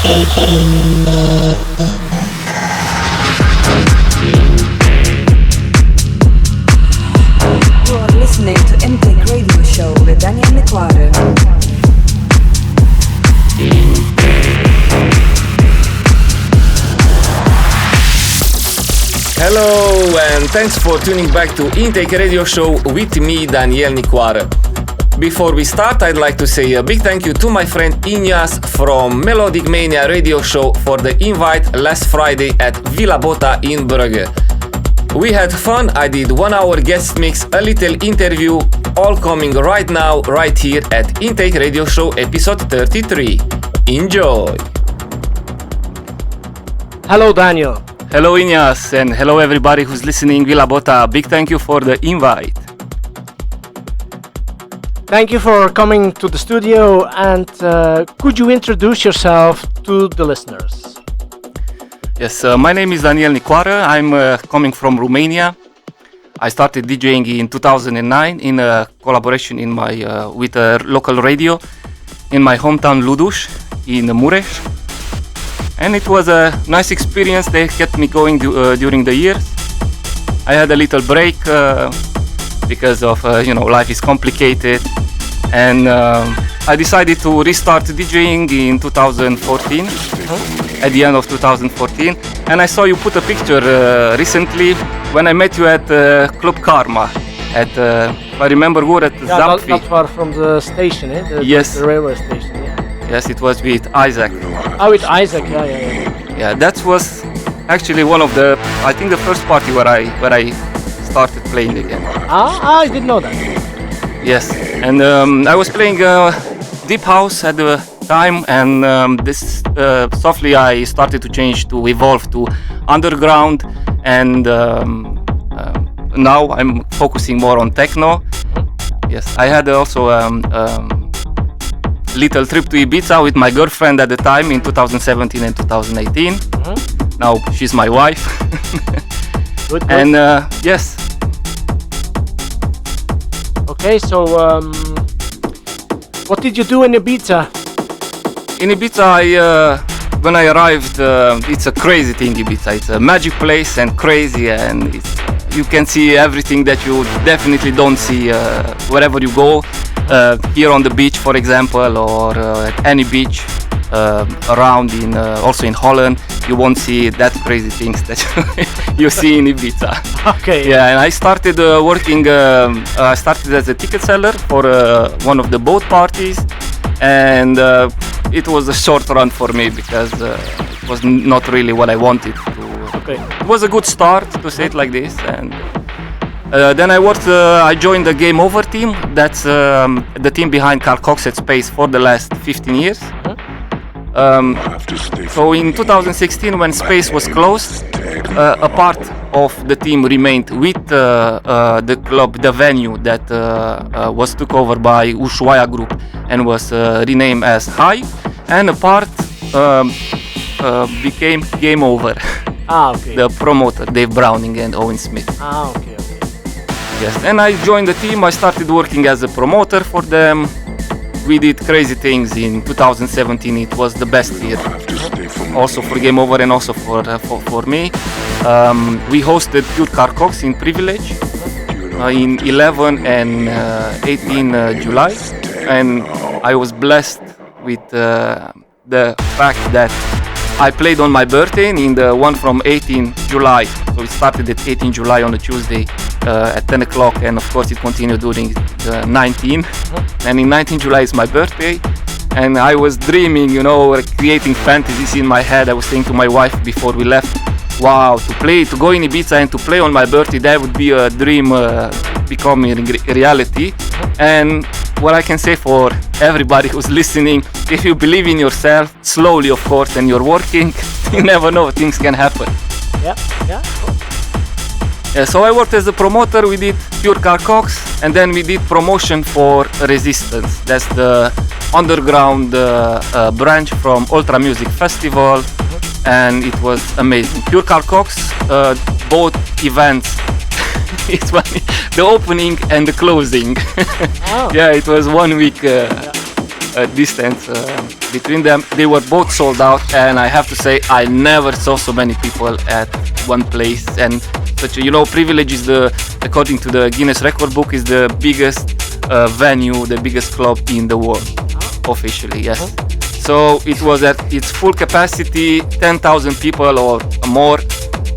Listening to iNTAKE Radio Show with Nicoara. Hello and thanks for tuning back to iNTAKE Radio Show with me, Nicoara. Before we start, I'd like to say a big thank you to my friend Inyas from MelodicMania Radio Show for the invite last Friday at VillaBota in Brugge. We had fun, I did 1 hour guest mix, a little interview, all coming right now, right here at iNTAKE Radio Show episode 33. Enjoy! Hello Daniel. Hello Inyas and hello everybody who's listening VillaBota. Big thank you for the invite. Thank you for coming to the studio and could you introduce yourself to the listeners? Yes, my name is Nicoara. I'm coming from Romania. I started DJing in 2009 in a collaboration with a local radio in my hometown Luduș in Mureș. And it was a nice experience. They kept me going during the years. I had a little break because of life is complicated, and I decided to restart DJing in 2014, at the end of 2014. And I saw you put a picture recently when I met you at Club Karma at if I remember good, at Zapfi. Not far from the station, yes. The railway station. Yeah. Yes, it was with Isaac. Oh, with Isaac, yeah. Yeah, that was actually one of the, I think the first party where I started playing again. I didn't know that. Yes, and I was playing deep house at the time, and this softly I started to change to evolve to underground, and now I'm focusing more on techno. Yes, I had also little trip to Ibiza with my girlfriend at the time in 2017 and 2018. Now she's my wife. Good. And yes. Okay, so what did you do in Ibiza? In Ibiza, when I arrived, it's a crazy thing. Ibiza, it's a magic place and crazy, and you can see everything that you definitely don't see wherever you go. Here on the beach, for example, or at any beach around also in Holland, you won't see that crazy things that you see in Ibiza. Okay. Yeah, and I started working. I started as a ticket seller for one of the boat parties, and it was a short run for me because it was not really what I wanted to. Okay. It was a good start, to say it like this, and. Then I joined the Game Over team. That's the team behind Carl Cox at Space for the last 15 years. So in 2016, when Space was closed, a part of the team remained with the club, the venue that was took over by Ushuaia Group and was renamed as High, and a part became Game Over. Okay. The promoter, Dave Browning and Owen Smith. Okay. Yes, and I joined the team. I started working as a promoter for them. We did crazy things in 2017. It was the best year, also for Game Over and also for me. We hosted Pure Car Cox in Privilege in 11 and 18 July, and I was blessed with the fact that I played on my birthday in the one from 18 July. So it started at 18 July on a Tuesday at 10 o'clock, and of course it continued during the 19. And in 19 July is my birthday, and I was dreaming, creating fantasies in my head. I was saying to my wife before we left, wow, to go in Ibiza and to play on my birthday, that would be a dream becoming reality. And what I can say for everybody who's listening, if you believe in yourself, slowly of course, and you're working, you never know, things can happen. Yeah. Yeah, so I worked as a promoter. We did Pure Car Cox, and then we did promotion for Resistance. That's the underground branch from Ultra Music Festival, and it was amazing. Pure Car Cox, both events. It's funny, the opening and the closing. Oh. Yeah, it was 1 week. distance between them. They were both sold out, and I have to say I never saw so many people at one place. And such a Privilege is according to the Guinness Record Book, is the biggest venue, the biggest club in the world, officially. Yes. So it was at its full capacity, 10,000 people or more.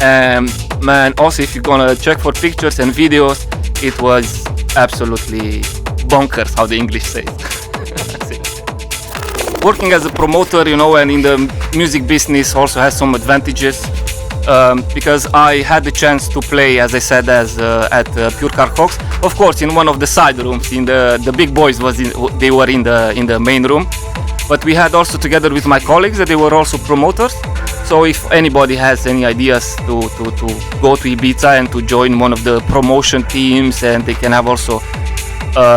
And man, also if you're gonna check for pictures and videos, it was absolutely bonkers, how the English says. Working as a promoter, and in the music business also has some advantages, because I had the chance to play, as I said, at Pure Car Hawks. Of course, in one of the side rooms. In the big boys they were in the main room, but we had also together with my colleagues that they were also promoters. So if anybody has any ideas to go to Ibiza and to join one of the promotion teams, and they can have also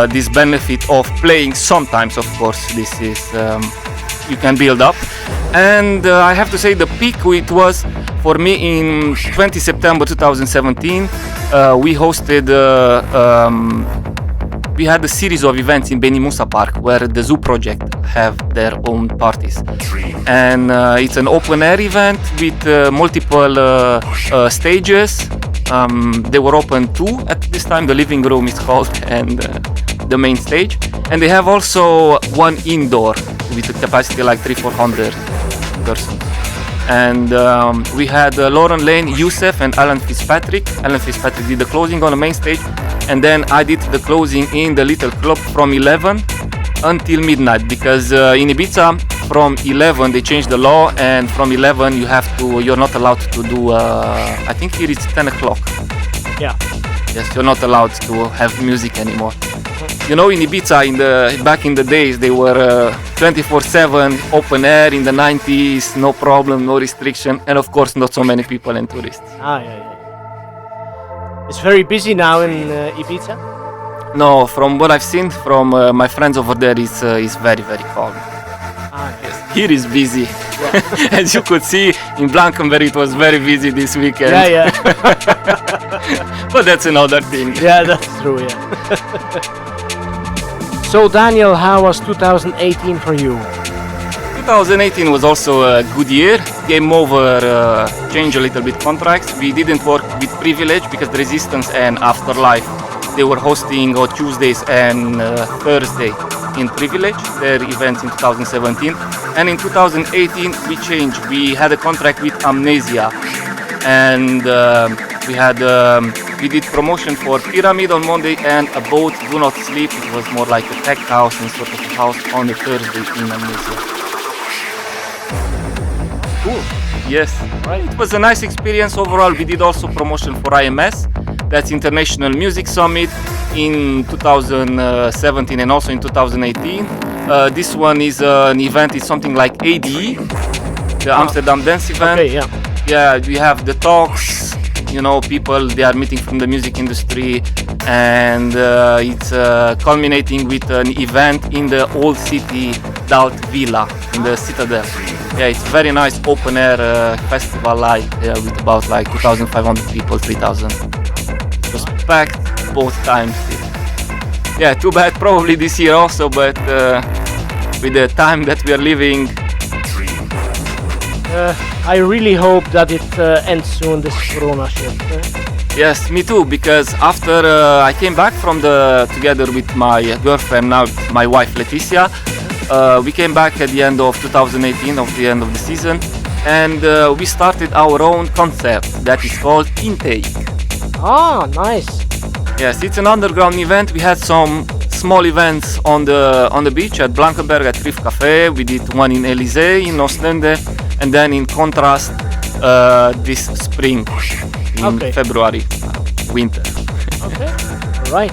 this benefit of playing sometimes, of course, this is you can build up. And I have to say the peak it was for me in 20 September 2017. We hosted we had a series of events in Beni Musa Park where the Zoo Project have their own parties, and it's an open air event with multiple stages. They were open two at this time. The living room is called, and the main stage. And they have also one indoor with a capacity like 300-400 persons. And we had Lauren Lane, Youssef, and Alan Fitzpatrick. Alan Fitzpatrick did the closing on the main stage, and then I did the closing in the little club from 11 until midnight, because in Ibiza from 11 they changed the law, and from 11 you're not allowed to do I think here it's 10 o'clock. Yeah. Yes, you're not allowed to have music anymore. In Ibiza back in the days they were 24/7 open air in the 90s, no problem, no restriction, and of course not so many people and tourists. Yeah. It's very busy now in Ibiza. No, from what I've seen from my friends over there, it's very, very calm. Yes, here is busy. Yeah. As you could see in Blankenberg, it was very busy this weekend. Yeah. But that's another thing. Yeah, that's true. Yeah. So Daniel, how was 2018 for you? 2018 was also a good year. Game Over changed a little bit contracts. We didn't work with Privilege because the Resistance and Afterlife, they were hosting on Tuesdays and Thursday in Privilege, their events in 2017. And in 2018 we changed. We had a contract with Amnesia, and we did promotion for Pyramid on Monday and About Do Not Sleep. It was more like a tech house and sort of a house on a Thursday in Amnesia. Cool. Yes, right. It was a nice experience overall. We did also promotion for IMS, that's International Music Summit, in 2017 and also in 2018. This one is an event, it's something like ADE, the Amsterdam Dance event. Okay, yeah. Yeah, we have the talks, people, they are meeting from the music industry, and it's culminating with an event in the old city Dalt Villa in the Citadel. Yeah, it's very nice open air festival with about like 2,500 people, 3,000. It was packed both times. Yeah, too bad probably this year also, but with the time that we are living. I really hope that it ends soon, this Corona shit. Yes, me too, because after I came back from together with my girlfriend, now my wife Leticia, we came back at the end of 2018, of the end of the season, and we started our own concept that is called iNTAKE. Ah, nice. Yes, it's an underground event. We had some small events on the beach at Blankenberg at Riff Cafe. We did one in Élysée in Ostende, and then in Contrast this spring in February, winter. Okay, all right.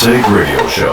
iNTAKE Radio Show.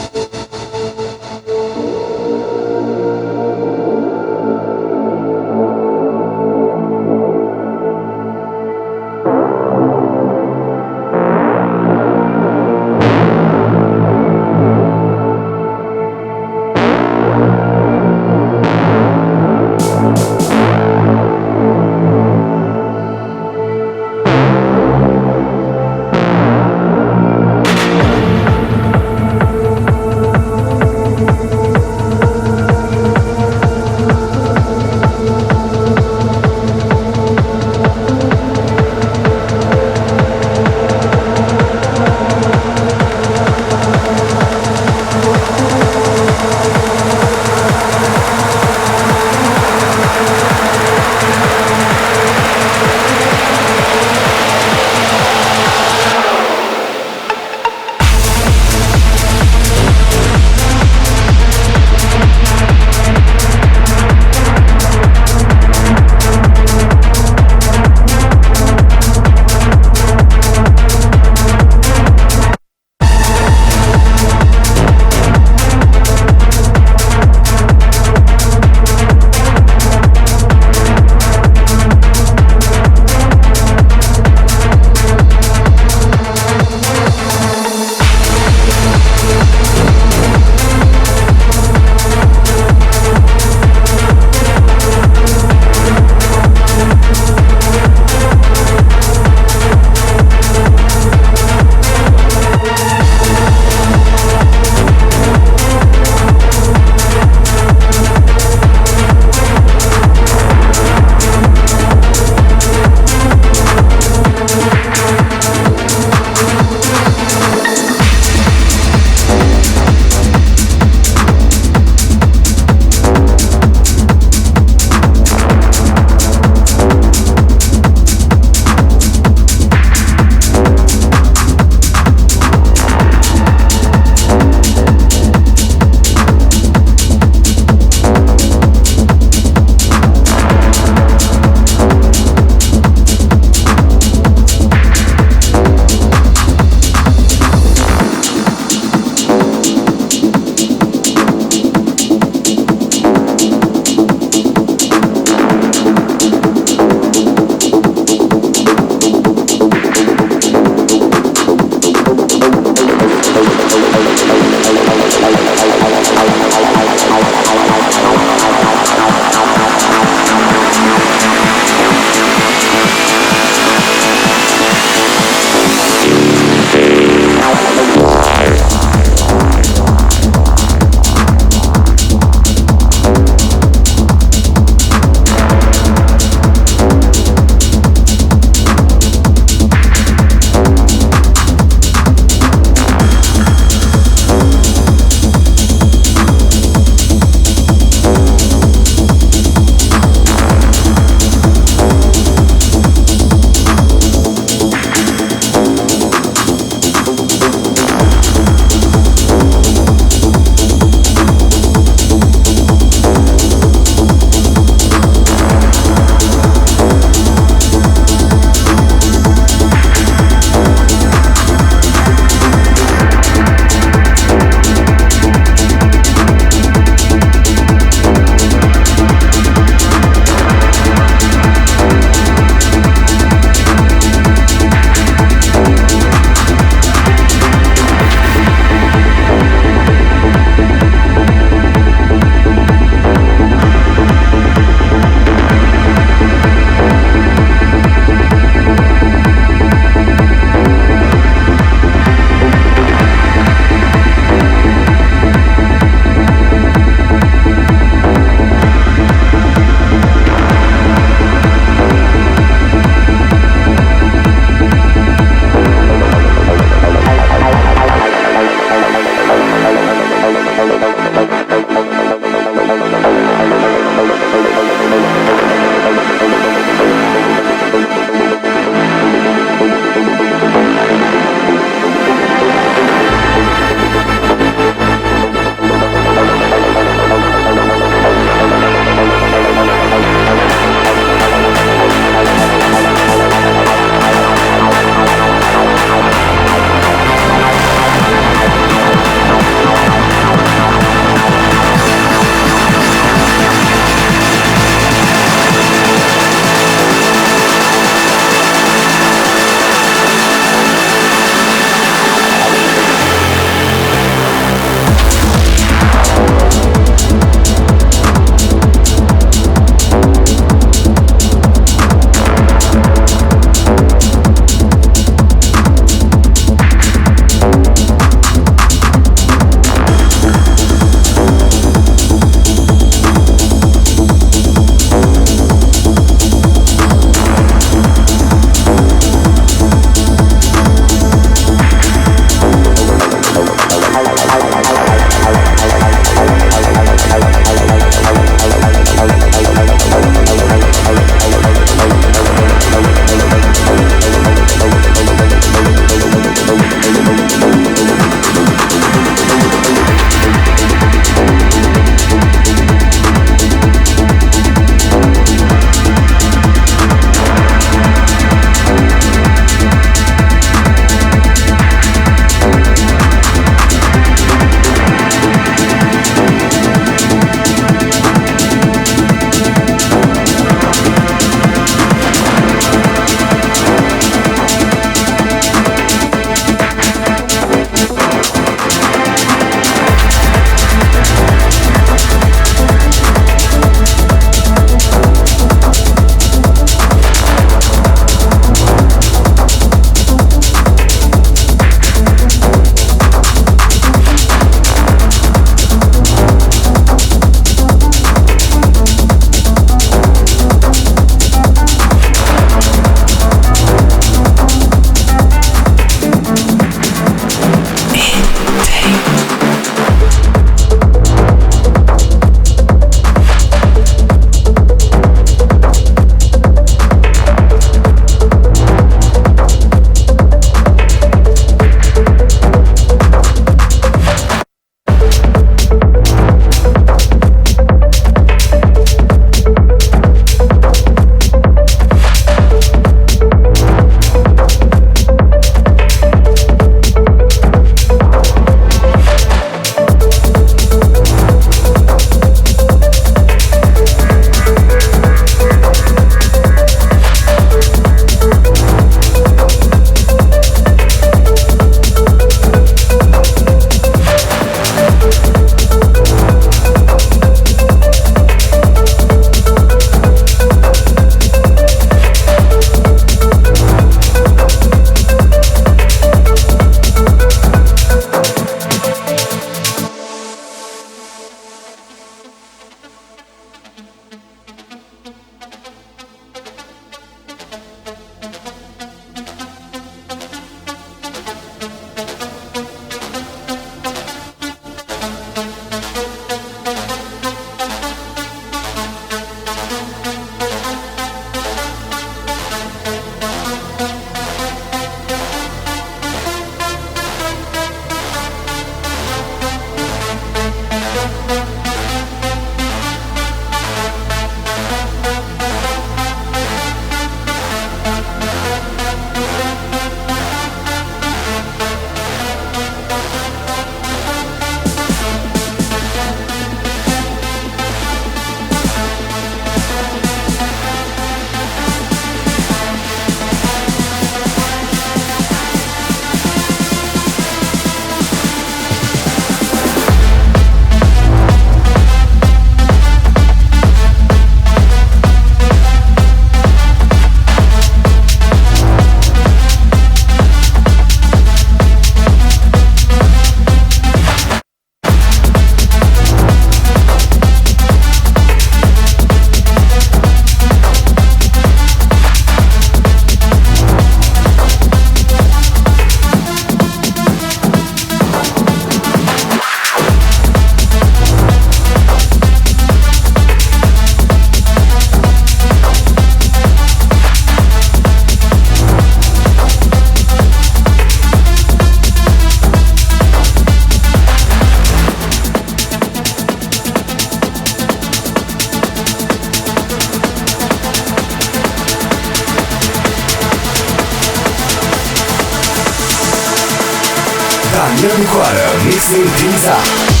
Nicoara mixing things up.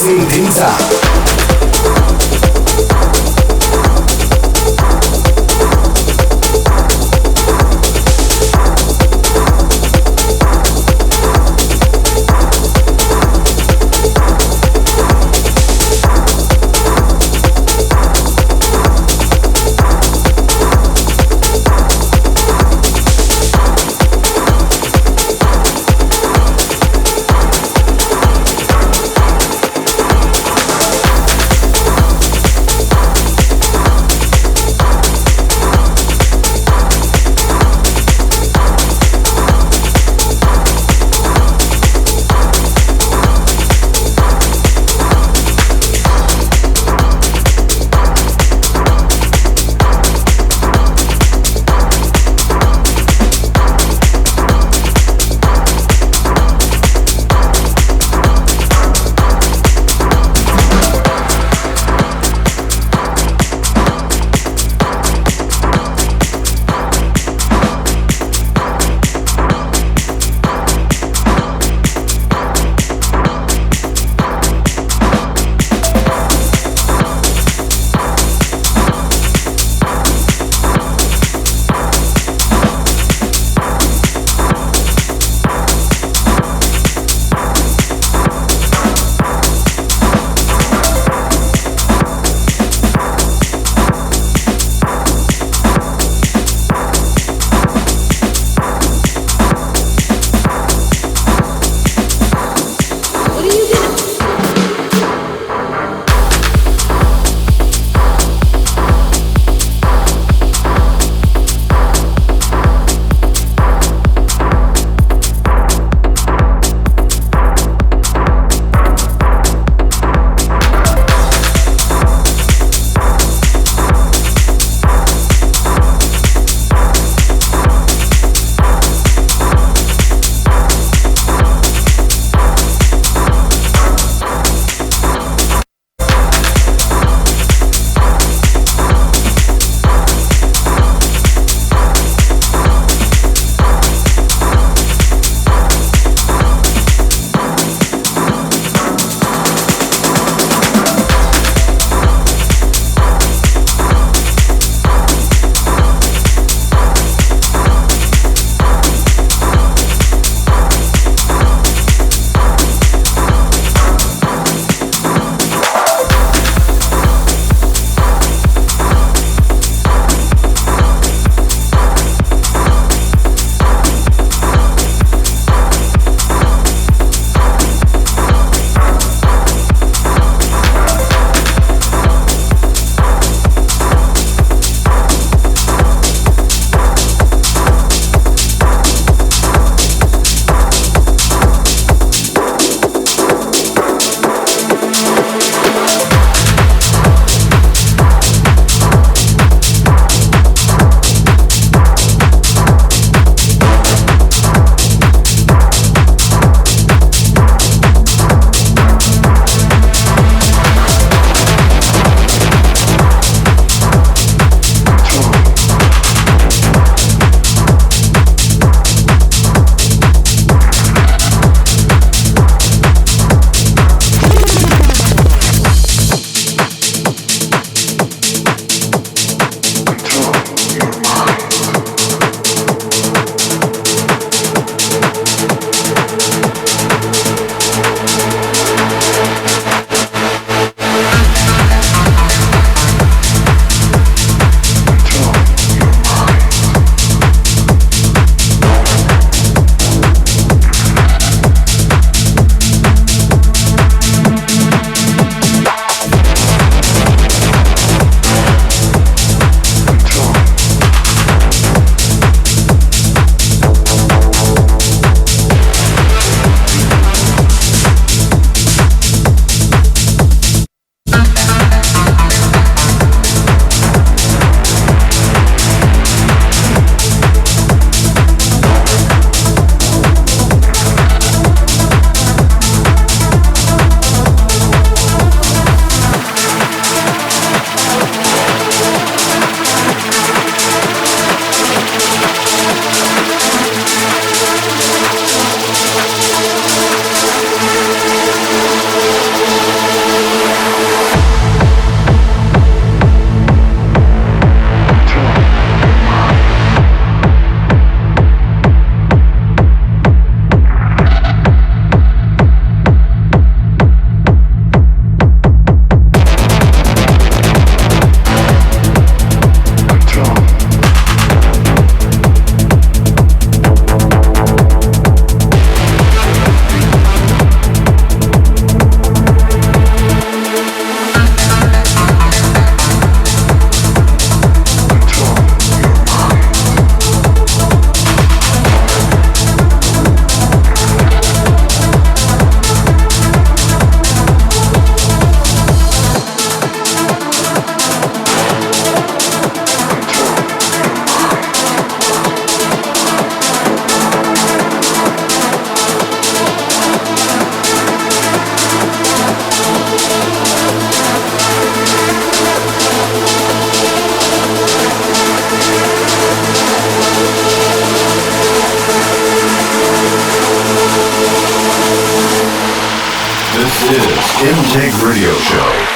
mixing things up. iNTAKE Radio Show.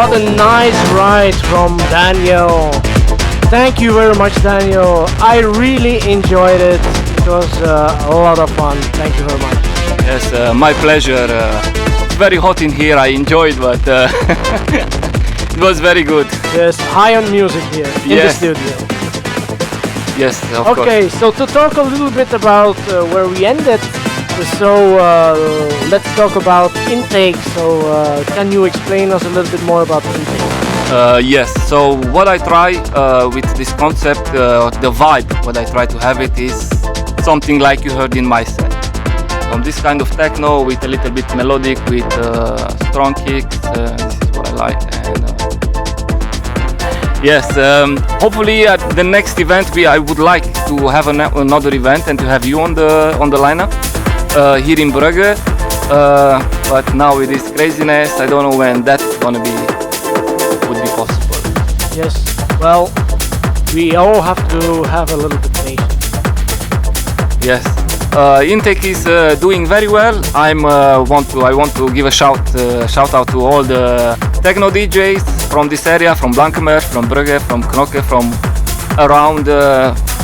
What a nice ride from Daniel. Thank you very much, Daniel. I really enjoyed it. It was a lot of fun. Thank you very much. Yes, my pleasure. It's very hot in here. I enjoyed, but it was very good. Yes, high on music here in the studio. Yes, of course. Okay, so to talk a little bit about where we ended, so let's talk about iNTAKE. So can you explain us a little bit more about iNTAKE? Yes, so what I try with this concept, the vibe, what I try to have it is something like you heard in my set. This kind of techno with a little bit melodic, with strong kicks, this is what I like. And, yes, hopefully at the next event I would like to have another event and to have you on the lineup here in Brugge. But now with this craziness, I don't know when that would be possible. Yes, well, we all have to have a little bit patience. Yes. iNTAKE is doing very well. I want to give a shout out to all the techno DJs from this area, from Blankenberg, from Brugge, from Knokke, from around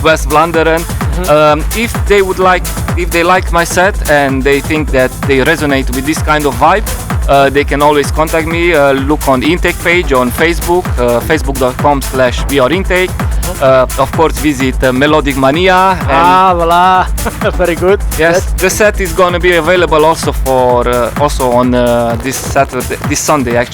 West Vlaanderen. If they like my set and they think that they resonate with this kind of vibe, they can always contact me. Look on iNTAKE page on Facebook, facebook.com/weareINTAKE. Of course, visit MelodicMania. Voila! Very good. Yes, the set is going to be available also on this Sunday at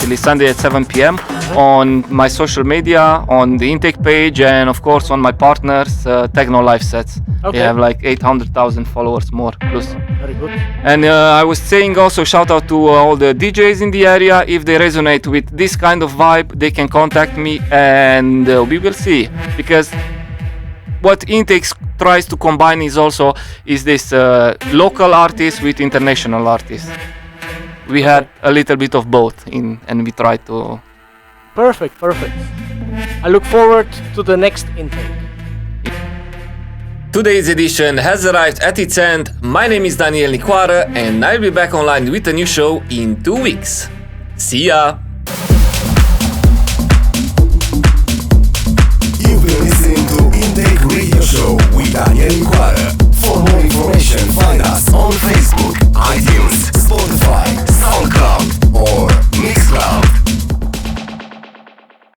7 p.m. on my social media, on the iNTAKE page, and of course on my partners Techno live sets. Okay. They have like 800,000 followers more plus. Very good. And I was saying also shout out to all the DJs in the area. If they resonate with this kind of vibe, they can contact me and we will see. Because what iNTAKE tries to combine is this local artists with international artists. We had a little bit of both and we tried to... Perfect. I look forward to the next iNTAKE. Today's edition has arrived at its end. My name is Nicoara and I'll be back online with a new show in 2 weeks. See ya!